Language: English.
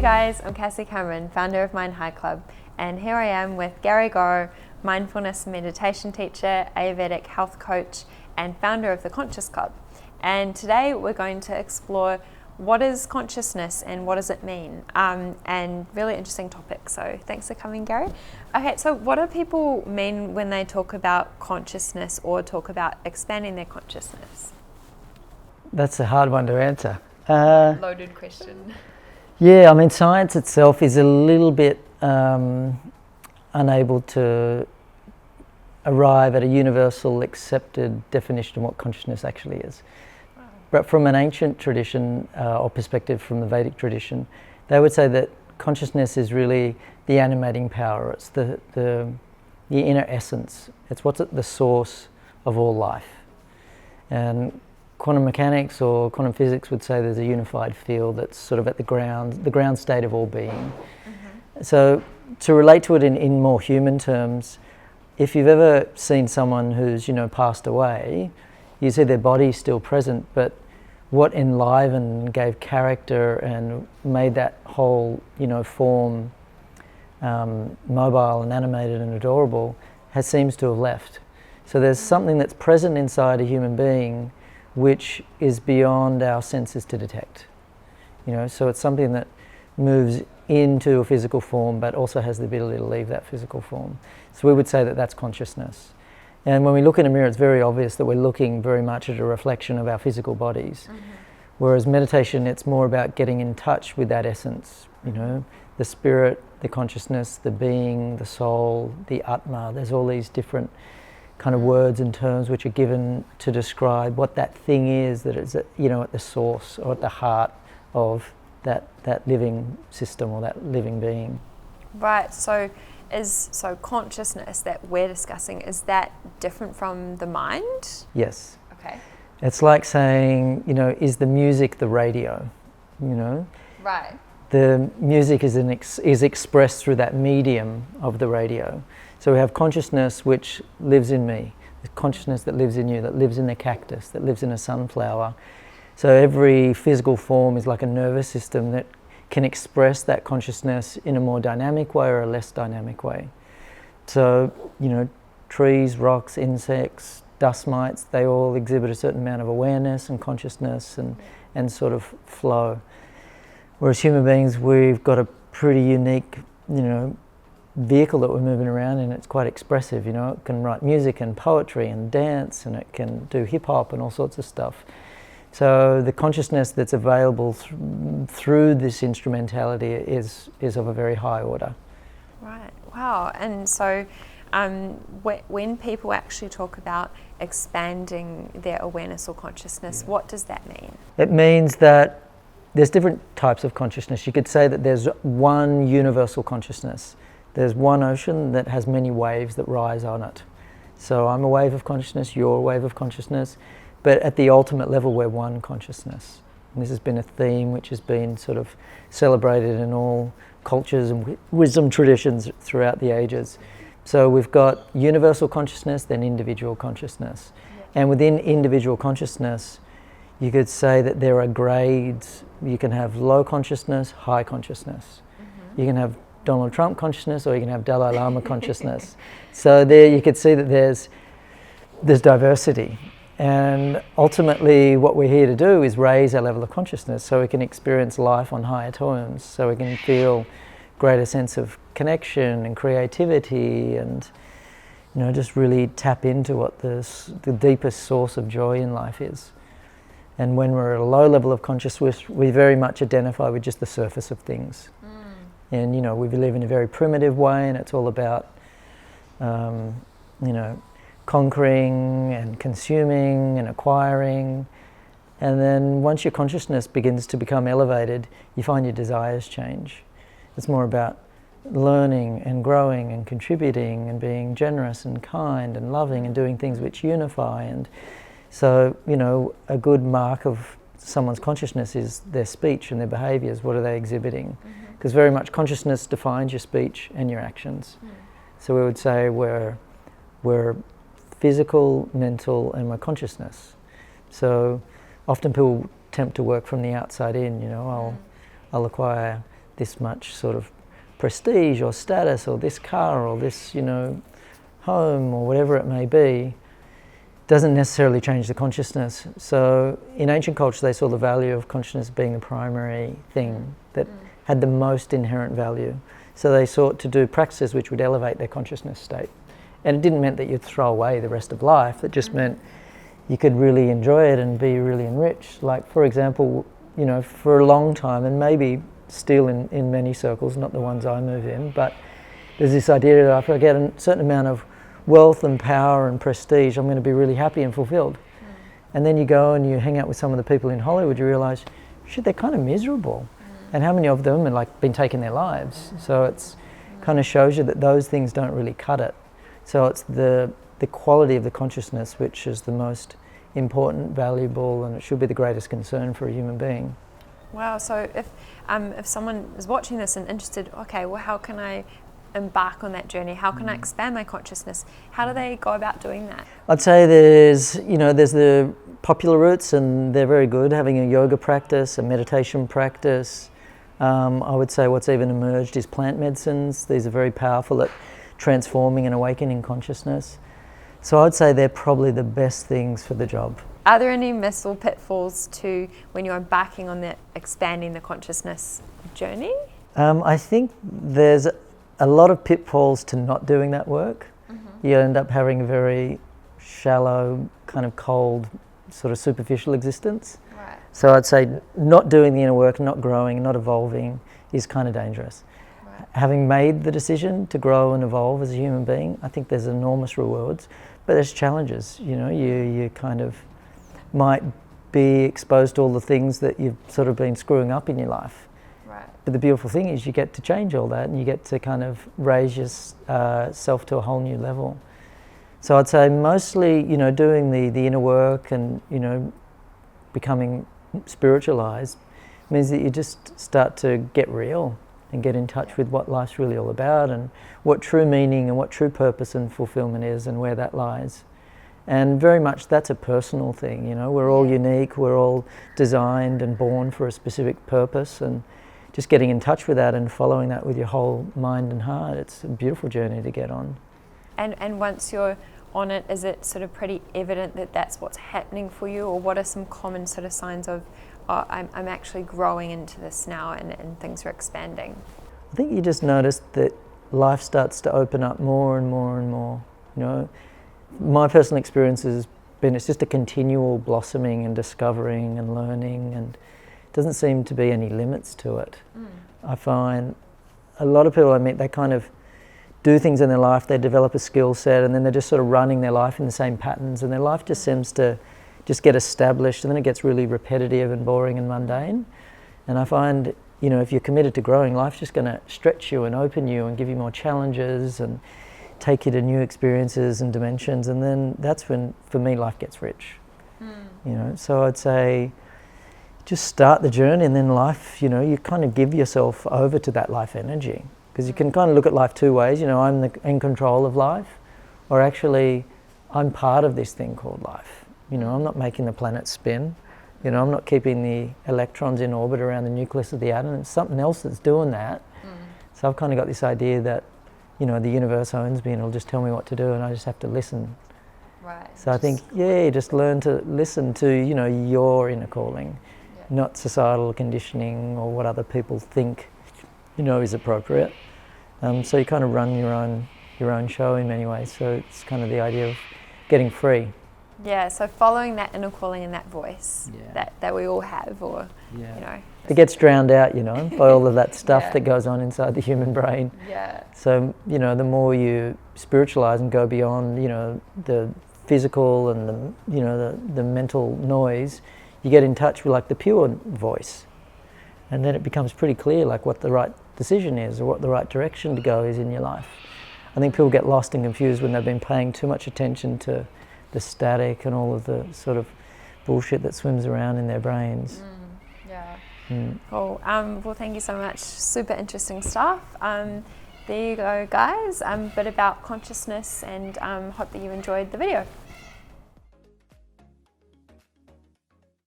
Hey guys, I'm Cassie Cameron, founder of Mind High Club, and here I am with Gorrow, mindfulness and meditation teacher, Ayurvedic health coach, and founder of the Conscious Club. And today we're going to explore what is consciousness and what does it mean, and really interesting topic. So thanks for coming, Gary. Okay, so what do people mean when they talk about consciousness or talk about expanding their consciousness? That's a hard one to answer. Loaded question. Yeah, I mean, science itself is a little bit unable to arrive at a universal accepted definition of what consciousness actually is. Wow. But from an ancient tradition or perspective from the Vedic tradition, they would say that consciousness is really the animating power. It's the inner essence. It's what's at the source of all life. And quantum mechanics or quantum physics would say there's a unified field that's sort of at the ground state of all being. Mm-hmm. So to relate to it in more human terms, if you've ever seen someone who's, passed away, you see their body still present, but what enlivened, gave character and made that whole, form mobile and animated and adorable seems to have left. So there's something that's present inside a human being which is beyond our senses to detect. So it's something that moves into a physical form but also has the ability to leave that physical form. So we would say that that's consciousness. And when we look in a mirror, it's very obvious that we're looking very much at a reflection of our physical bodies. Mm-hmm. Whereas meditation, it's more about getting in touch with that essence, the spirit, the consciousness, the being, the soul, the Atma. There's all these different kind of words and terms which are given to describe what that thing is that is at the source or at the heart of that living system or that living being. Right, so consciousness that we're discussing, is that different from the mind? Yes. Okay. It's like saying, is the music the radio? Right. The music is expressed through that medium of the radio. So we have consciousness which lives in me, the consciousness that lives in you, that lives in the cactus, that lives in a sunflower. So every physical form is like a nervous system that can express that consciousness in a more dynamic way or a less dynamic way. So, trees, rocks, insects, dust mites, they all exhibit a certain amount of awareness and consciousness and sort of flow. Whereas human beings, we've got a pretty unique, vehicle that we're moving around in. It's quite expressive, it can write music and poetry and dance, and it can do hip hop and all sorts of stuff. So the consciousness that's available through this instrumentality is of a very high order. Right, wow. And so when people actually talk about expanding their awareness or consciousness, what does that mean? It means that there's different types of consciousness. You could say that there's one universal consciousness. There's one ocean that has many waves that rise on it. So I'm a wave of consciousness, you're a wave of consciousness, but at the ultimate level we're one consciousness. And this has been a theme which has been sort of celebrated in all cultures and wisdom traditions throughout the ages. So we've got universal consciousness, then individual consciousness. And within individual consciousness, you could say that there are grades. You can have low consciousness, high consciousness. Mm-hmm. You can have Donald Trump consciousness, or you can have Dalai Lama consciousness. So there you could see that there's diversity. And ultimately what we're here to do is raise our level of consciousness so we can experience life on higher terms, so we can feel greater sense of connection and creativity and just really tap into what the deepest source of joy in life is. And when we're at a low level of consciousness, we very much identify with just the surface of things. And we live in a very primitive way, and it's all about conquering and consuming and acquiring. And then once your consciousness begins to become elevated, you find your desires change. It's more about learning and growing and contributing and being generous and kind and loving and doing things which unify. And so, a good mark of someone's consciousness is their speech and their behaviours. What are they exhibiting? Because very much consciousness defines your speech and your actions. So we would say we're physical, mental, and we're consciousness. So often people attempt to work from the outside in, I'll acquire this much sort of prestige or status or this car or this, home or whatever it may be, doesn't necessarily change the consciousness. So in ancient culture, they saw the value of consciousness being the primary thing that had the most inherent value. So they sought to do practices which would elevate their consciousness state. And it didn't mean that you'd throw away the rest of life. It just meant you could really enjoy it and be really enriched. Like, for example, for a long time, and maybe still in many circles, not the ones I move in, but there's this idea that if I get a certain amount of wealth and power and prestige, I'm going to be really happy and fulfilled. And then you go and you hang out with some of the people in Hollywood, you realise, shit, they're kind of miserable. And how many of them have been taking their lives? So it's kind of shows you that those things don't really cut it. So it's the quality of the consciousness which is the most important, valuable, and it should be the greatest concern for a human being. Wow, so if someone is watching this and interested, okay, well, how can I embark on that journey? How can I expand my consciousness? How do they go about doing that? I'd say there's the popular routes, and they're very good, having a yoga practice, a meditation practice. I would say what's even emerged is plant medicines. These are very powerful at transforming and awakening consciousness. So I'd say they're probably the best things for the job. Are there any myths or pitfalls to when you're embarking on the expanding the consciousness journey? I think there's a lot of pitfalls to not doing that work. You end up having a very shallow, kind of cold, sort of superficial existence. Right. So I'd say not doing the inner work, not growing, not evolving is kind of dangerous. Right. Having made the decision to grow and evolve as a human being, I think there's enormous rewards, but there's challenges. You kind of might be exposed to all the things that you've sort of been screwing up in your life. Right. But the beautiful thing is you get to change all that and you get to kind of raise yourself to a whole new level. So I'd say mostly, doing the inner work and, becoming spiritualized means that you just start to get real and get in touch with what life's really all about and what true meaning and what true purpose and fulfillment is and where that lies. And very much that's a personal thing, we're all unique, we're all designed and born for a specific purpose, and just getting in touch with that and following that with your whole mind and heart, it's a beautiful journey to get on. And once you're on it, is it sort of pretty evident that that's what's happening for you, or what are some common sort of signs of, I'm actually growing into this now and things are expanding? I think you just notice that life starts to open up more and more and more. My personal experience has been it's just a continual blossoming and discovering and learning, and doesn't seem to be any limits to it. I find a lot of people I meet, they kind of do things in their life, they develop a skill set, and then they're just sort of running their life in the same patterns, and their life just seems to just get established, and then it gets really repetitive and boring and mundane. And I find, if you're committed to growing, life's just going to stretch you and open you and give you more challenges and take you to new experiences and dimensions, and then that's when, for me, life gets rich. So I'd say just start the journey, and then life, you kind of give yourself over to that life energy. Because you can kind of look at life two ways, I'm in control of life, or actually I'm part of this thing called life. I'm not making the planet spin, I'm not keeping the electrons in orbit around the nucleus of the atom, it's something else that's doing that. So I've kind of got this idea that, the universe owns me and it'll just tell me what to do and I just have to listen. Right. So I think, just learn to listen to, your inner calling, not societal conditioning or what other people think is appropriate. So you kind of run your own show in many ways. So it's kind of the idea of getting free. Yeah, so following that inner calling and that voice that we all have, or it gets drowned out, by all of that stuff that goes on inside the human brain. Yeah. So the more you spiritualize and go beyond, the physical and the mental noise, you get in touch with the pure voice. And then it becomes pretty clear what the right decision is or what the right direction to go is in your life. I think people get lost and confused when they've been paying too much attention to the static and all of the sort of bullshit that swims around in their brains. Cool. Well, thank you so much. Super interesting stuff. There you go, guys. A bit about consciousness, and hope that you enjoyed the video.